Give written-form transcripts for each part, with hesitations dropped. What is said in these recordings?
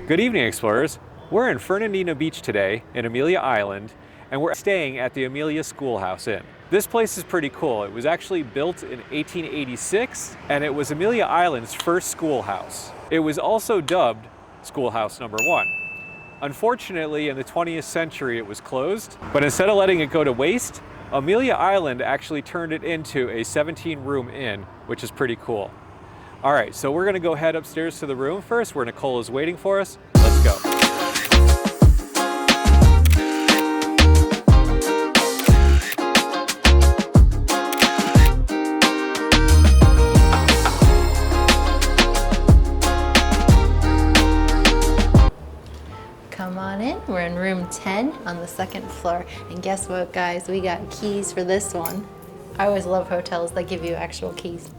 Good evening, explorers. We're in Fernandina Beach today in Amelia Island, and we're staying at the Amelia Schoolhouse Inn. This place is pretty cool. It was actually built in 1886, and it was Amelia Island's first schoolhouse. It was also dubbed Schoolhouse Number 1. Unfortunately, in the 20th century, it was closed, but instead of letting it go to waste, Amelia Island actually turned it into a 17-room inn, which is pretty cool. All right, so we're gonna go head upstairs to the room first, where Nicole is waiting for us. Let's go. Come on in, we're in room 10 on the second floor. And guess what, guys? We got keys for this one. I always love hotels that give you actual keys.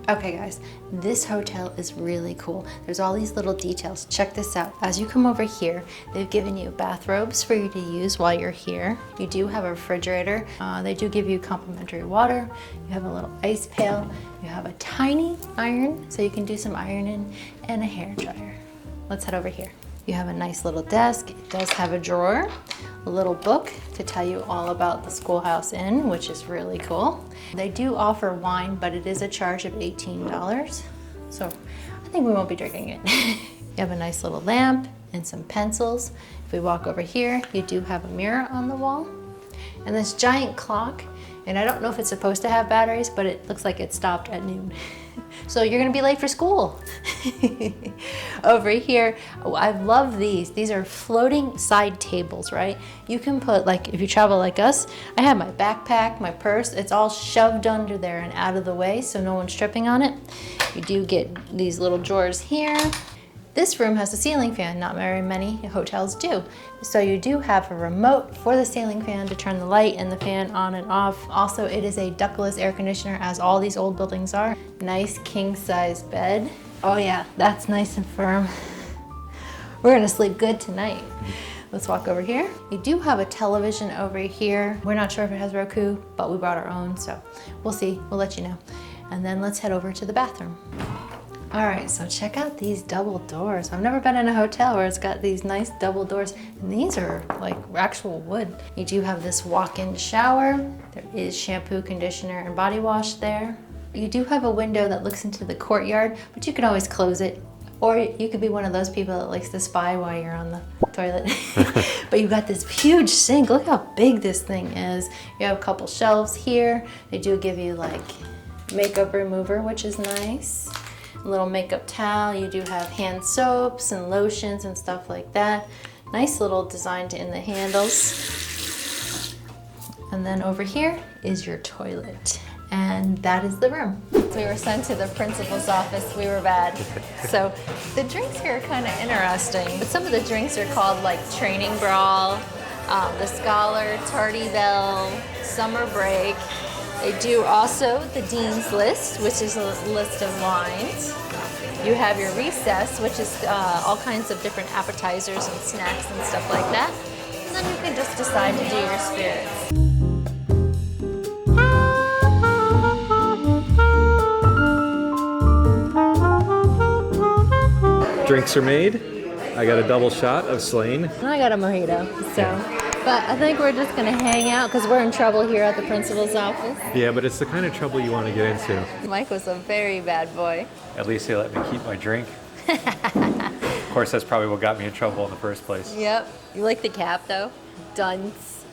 Okay guys, this hotel is really cool. There's all these little details. Check this out. As you come over here, they've given you bathrobes for you to use while you're here. You do have a refrigerator. They do give you complimentary water. You have a little ice pail. You have a tiny iron, so you can do some ironing, and a hair dryer. Let's head over here. You have a nice little desk. It does have a drawer, a little book to tell you all about the Schoolhouse Inn, which is really cool. They do offer wine, but it is a charge of $18. So I think we won't be drinking it. You have a nice little lamp and some pencils. If we walk over here, you do have a mirror on the wall and this giant clock. And I don't know if it's supposed to have batteries, but it looks like it stopped at noon. So you're gonna be late for school. Over here, oh, I love these. These are floating side tables, right? You can put, like, if you travel like us, I have my backpack, my purse, it's all shoved under there and out of the way so no one's tripping on it. You do get these little drawers here. This room has a ceiling fan, not very many hotels do. So you do have a remote for the ceiling fan to turn the light and the fan on and off. Also, it is a ductless air conditioner, as all these old buildings are. Nice king size bed. Oh yeah, that's nice and firm. We're gonna sleep good tonight. Let's walk over here. We do have a television over here. We're not sure if it has Roku, but we brought our own, so we'll see, we'll let you know. And then let's head over to the bathroom. All right, so check out these double doors. I've never been in a hotel where it's got these nice double doors, and these are like actual wood. You do have this walk-in shower. There is shampoo, conditioner, and body wash there. You do have a window that looks into the courtyard, but you can always close it. Or you could be one of those people that likes to spy while you're on the toilet. But you've got this huge sink. Look how big this thing is. You have a couple shelves here. They do give you like makeup remover, which is nice. A little makeup towel. You do have hand soaps and lotions and stuff like that. Nice little design in the handles. And then over here is your toilet. And that is the room. We were sent to the principal's office. We were bad. So the drinks here are kind of interesting. But some of the drinks are called like Training Brawl, the Scholar, Tardy Bell, Summer Break. They do also the Dean's List, which is a list of wines. You have your Recess, which is all kinds of different appetizers and snacks and stuff like that. And then you can just decide to do your spirits. Drinks are made. I got a double shot of Slain. And I got a mojito, so. But I think we're just gonna hang out because we're in trouble here at the principal's office. Yeah, but it's the kind of trouble you want to get into. Mike was a very bad boy. At least they let me keep my drink. Of course, that's probably what got me in trouble in the first place. Yep. You like the cap though? Dunce.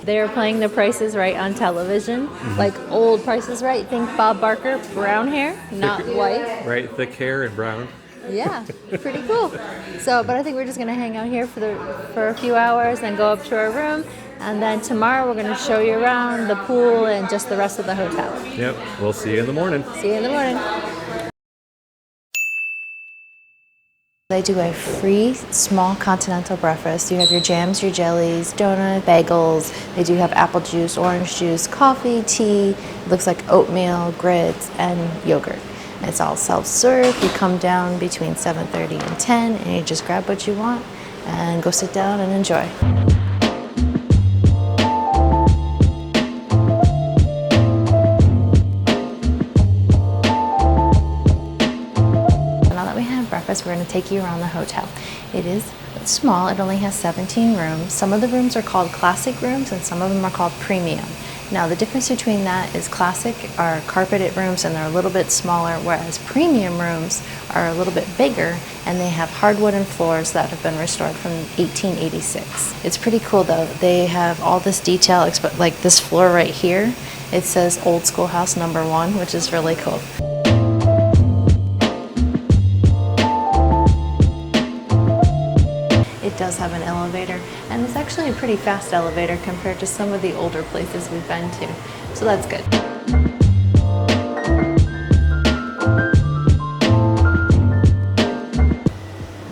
They're playing The Price is Right on television, like old Price is Right. Think Bob Barker, brown hair, not white. Right, thick hair and brown. Yeah, pretty cool. So, but I think we're just gonna hang out here for a few hours, then go up to our room, and then tomorrow we're gonna show you around the pool and just the rest of the hotel. Yep, we'll see you in the morning. See you in the morning. They do a free small continental breakfast. You have your jams, your jellies, donut, bagels. They do have apple juice, orange juice, coffee, tea. It looks like oatmeal, grits, and yogurt. It's all self-serve. You come down between 7:30 and 10 and you just grab what you want and go sit down and enjoy. breakfast, we're going to take you around the hotel. It is small. It only has 17 rooms. Some of the rooms are called classic rooms and some of them are called premium. Now the difference between that is classic are carpeted rooms and they're a little bit smaller, whereas premium rooms are a little bit bigger and they have hardwooden floors that have been restored from 1886. It's pretty cool though. They have all this detail, like this floor right here. It says Old Schoolhouse #1, which is really cool. It does have an elevator, and it's actually a pretty fast elevator compared to some of the older places we've been to, so that's good.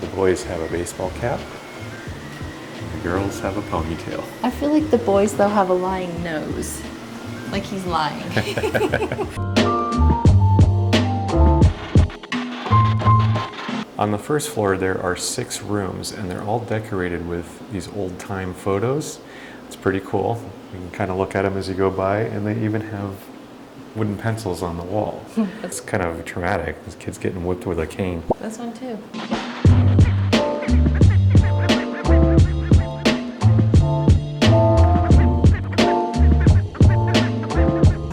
The boys have a baseball cap, and the girls have a ponytail. I feel like the boys, though, have a lying nose, like he's lying. On the first floor, there are 6 rooms, and they're all decorated with these old-time photos. It's pretty cool. You can kind of look at them as you go by, and they even have wooden pencils on the wall. It's kind of traumatic. This kid's getting whipped with a cane. This one, too.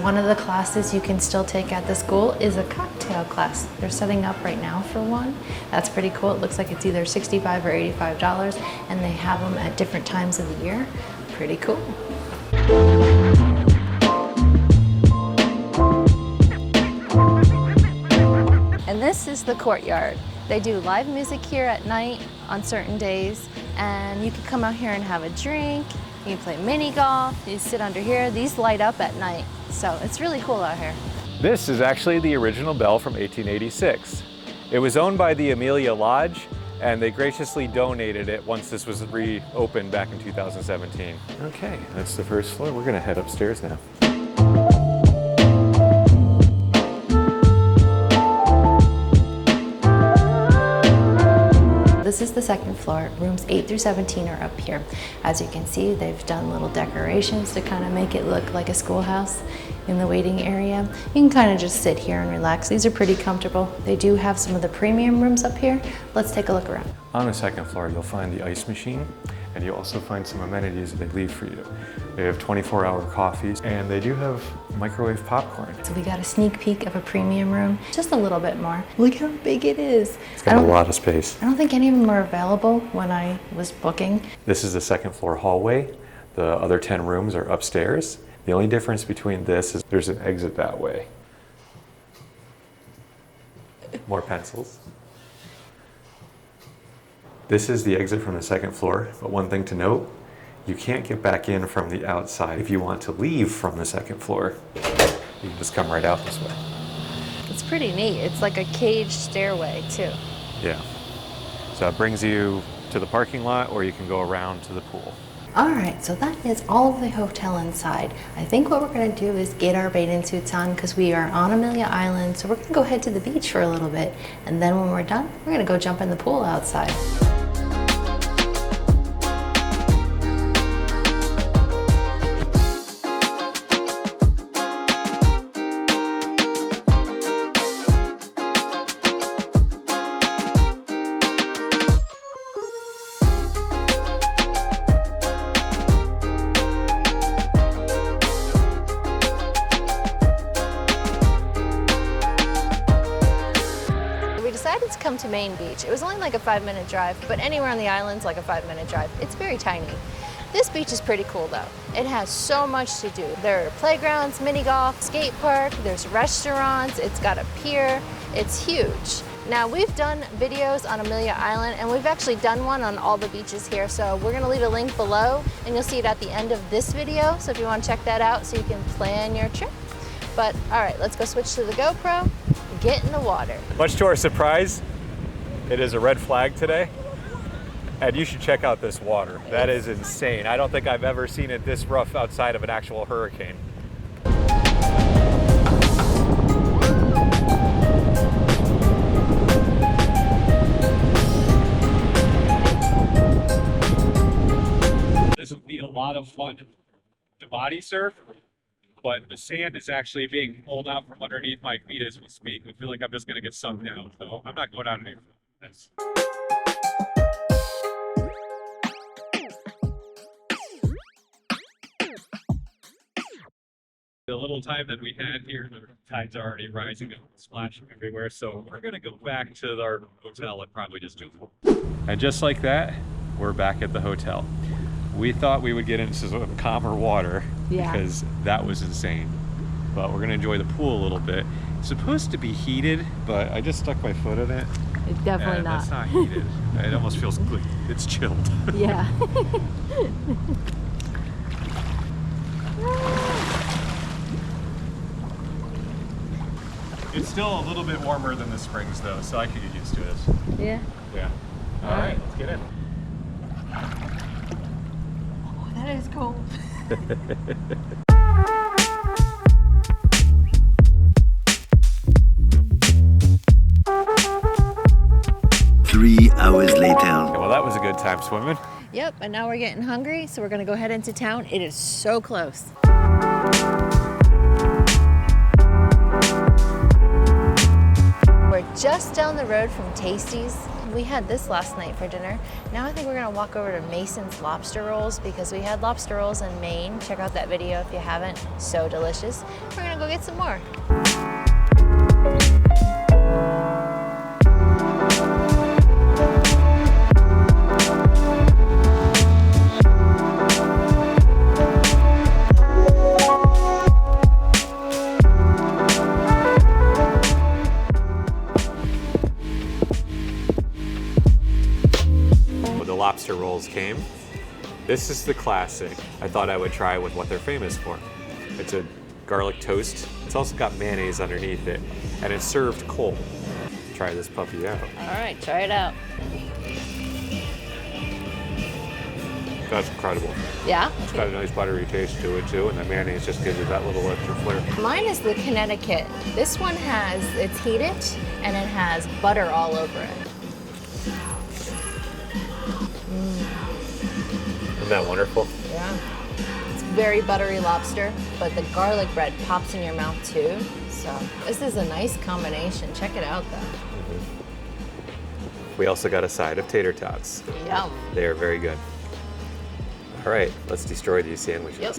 One of the classes you can still take at the school is a cocktail class. They're setting up right now for one. That's pretty cool. It looks like it's either $65 or $85, and they have them at different times of the year. Pretty cool. And this is the courtyard. They do live music here at night on certain days, and you can come out here and have a drink. You can play mini golf, you sit under here. These light up at night, so it's really cool out here. This is actually the original bell from 1886. It was owned by the Amelia Lodge, and they graciously donated it once this was reopened back in 2017. Okay, that's the first floor. We're gonna head upstairs now. This is the second floor. Rooms 8 through 17 are up here. As you can see, they've done little decorations to kind of make it look like a schoolhouse in the waiting area. You can kind of just sit here and relax. These are pretty comfortable. They do have some of the premium rooms up here. Let's take a look around. On the second floor, you'll find the ice machine, and you'll also find some amenities that they leave for you. They have 24-hour coffees, and they do have microwave popcorn. So we got a sneak peek of a premium room, just a little bit more. Look how big it is. It's got a lot of space. I don't think any of them were available when I was booking. This is the second floor hallway. The other 10 rooms are upstairs. The only difference between this is there's an exit that way. More pencils. This is the exit from the second floor, but one thing to note, you can't get back in from the outside. If you want to leave from the second floor, you can just come right out this way. It's pretty neat. It's like a caged stairway too. Yeah. So it brings you to the parking lot, or you can go around to the pool. All right, so that is all of the hotel inside. I think what we're gonna do is get our bathing suits on because we are on Amelia Island, so we're gonna go head to the beach for a little bit. And then when we're done, we're gonna go jump in the pool outside. To come to Main Beach. It was only like a 5-minute drive, but anywhere on the island's like a 5-minute drive. It's very tiny. This beach is pretty cool though. It has so much to do. There are playgrounds, mini golf, skate park, there's restaurants, it's got a pier. It's huge. Now we've done videos on Amelia Island, and we've actually done one on all the beaches here, so we're gonna leave a link below and you'll see it at the end of this video, so if you want to check that out so you can plan your trip. But all right, let's go switch to the GoPro. Get in the water. Much to our surprise, it is a red flag today, and you should check out this water. That is insane. I don't think I've ever seen it this rough outside of an actual hurricane. This would be a lot of fun to body surf, but the sand is actually being pulled out from underneath my feet as we speak. I feel like I'm just going to get sunk down, so I'm not going out anymore. Nice. The little time that we had here, the tide's already rising and splashing everywhere, so we're gonna go back to our hotel and probably just do it. And just like that, we're back at the hotel. We thought we would get into some calmer water because that was insane. But we're gonna enjoy the pool a little bit. It's supposed to be heated, but I just stuck my foot in it. It's definitely not. It's not heated. It almost feels like it's chilled. Yeah. It's still a little bit warmer than the springs though, so I could get used to it. Yeah. Yeah. All right, let's get in. Oh, that is cold. 3 hours later. Okay, well, that was a good time swimming. Yep, and now we're getting hungry, so we're gonna go head into town. It is so close. We're just down the road from Tasty's. We had this last night for dinner. Now I think we're gonna walk over to Mason's Lobster Rolls because we had lobster rolls in Maine. Check out that video if you haven't. So delicious. We're gonna go get some more. Lobster rolls came. This is the classic. I thought I would try with what they're famous for. It's a garlic toast. It's also got mayonnaise underneath it, and it's served cold. Try this puppy out. All right, try it out. That's incredible. Yeah? It's got a nice buttery taste to it too, and the mayonnaise just gives it that little extra flair. Mine is the Connecticut. This one it's heated, and it has butter all over it. Isn't that wonderful? Yeah. It's very buttery lobster, but the garlic bread pops in your mouth too. So this is a nice combination. Check it out though. We also got a side of tater tots. Yum. They are very good. All right, let's destroy these sandwiches. Yep.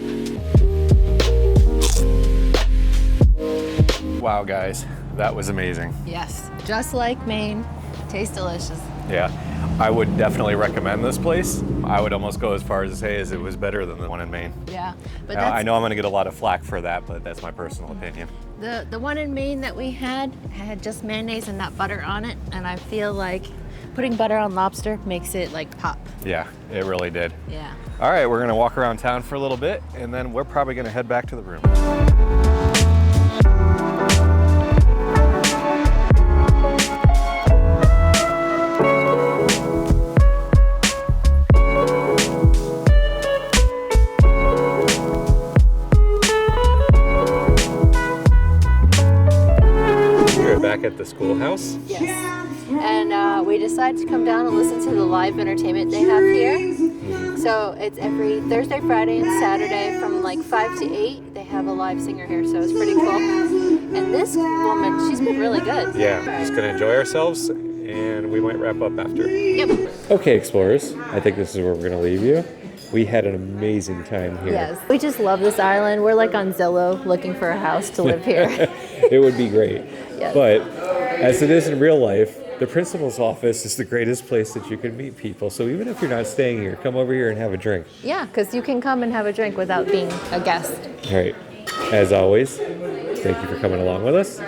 Wow, guys, that was amazing. Yes, just like Maine. Tastes delicious. Yeah, I would definitely recommend this place. I would almost go as far as to say as it was better than the one in Maine. Yeah, but Now, I know I'm gonna get a lot of flack for that, but that's my personal opinion. the one in Maine that we had just mayonnaise and not butter on it, and I feel like putting butter on lobster makes it like pop. Yeah, it really did. Yeah. All right, we're gonna walk around town for a little bit, and then we're probably gonna head back to the room. Back at the schoolhouse. Yes. And we decided to come down and listen to the live entertainment they have here. So it's every Thursday, Friday, and Saturday from like 5 to 8. They have a live singer here, so it's pretty cool. And this woman, she's been really good. Yeah, we're just gonna enjoy ourselves, and we might wrap up after. Yep. Okay, explorers, I think this is where we're gonna leave you. We had an amazing time here. Yes. We just love this island. We're like on Zillow looking for a house to live here. It would be great. Yes. But as it is in real life, the principal's office is the greatest place that you can meet people. So even if you're not staying here, come over here and have a drink. Yeah, because you can come and have a drink without being a guest. All right. As always, thank you for coming along with us.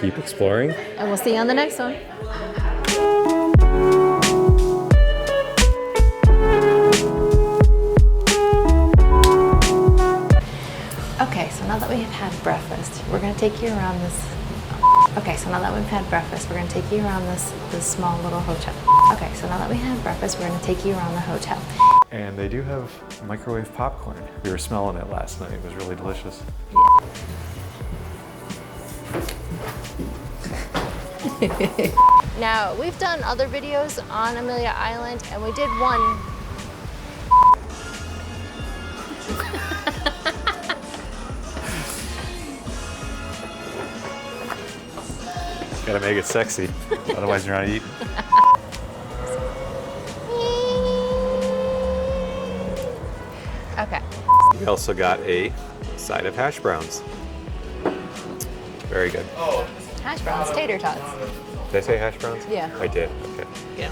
Keep exploring. And we'll see you on the next one. Okay, so now that we have had breakfast, we're gonna take you around this. Okay, so now that we've had breakfast, we're gonna take you around this small little hotel. Okay, so now that we had breakfast, we're gonna take you around the hotel. And they do have microwave popcorn. We were smelling it last night. It was really delicious. Now, we've done other videos on Amelia Island, and we did one. Gotta make it sexy, otherwise you're not eating. Okay. We also got a side of hash browns. Very good. Hash browns, tater tots. Did I say hash browns? Yeah. I did. Okay. Yeah.